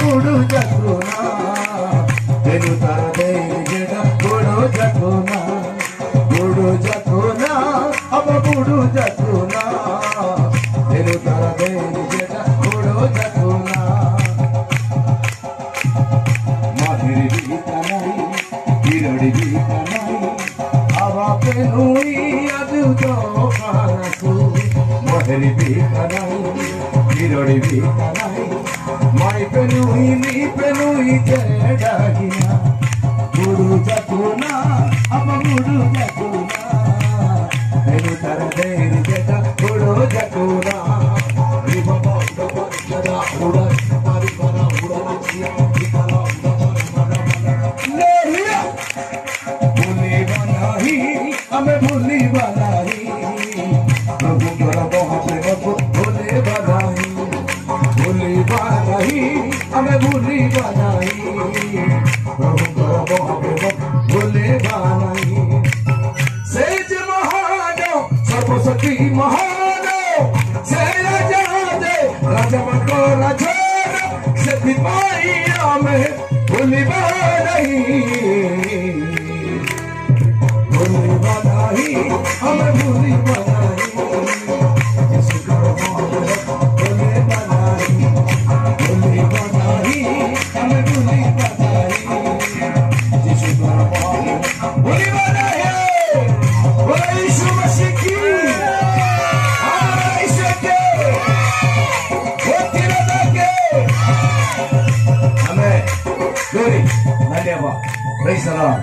बुडू जतुना तेनु तारा दे जेड़ा बुडू जतुना अब बुडू जतुना तेनु तारा दे जेड़ा बुडू जतुना माहिर भी कनाई हिरड़ी भी कनाई आवा पेनुई अदु तो पानसु माहिर भी कनाई हिरड़ी भी कनाई माई पेनुई नी पेनुई तेरे डागिना बुडू जतुना अब बुडू जतुना तेनु तारा दे जेड़ा बुडू जतुना रिबा बाबा जरा उड़ा तारी बना उड़ा नचिया निकाला लेहिया भूली बनाही हमें भूली बनाही प्रभु तोरा बहुत भूली बनाही हमें भूली बनाही प्रभु तोरा बहुत भूली बनाही सेज महानो सर्वशक्ति महानो से राजा दे राजा को राजा से पिपाई हमें भूली बनाही हमें भूली बनाही यीशु को भूली बनाही हमें भूली बनाही यीशु को भूली बनाही बोलो यीशु मसीह की आईशा के होती रहा के हमें glory धन्यवाद praise the Lord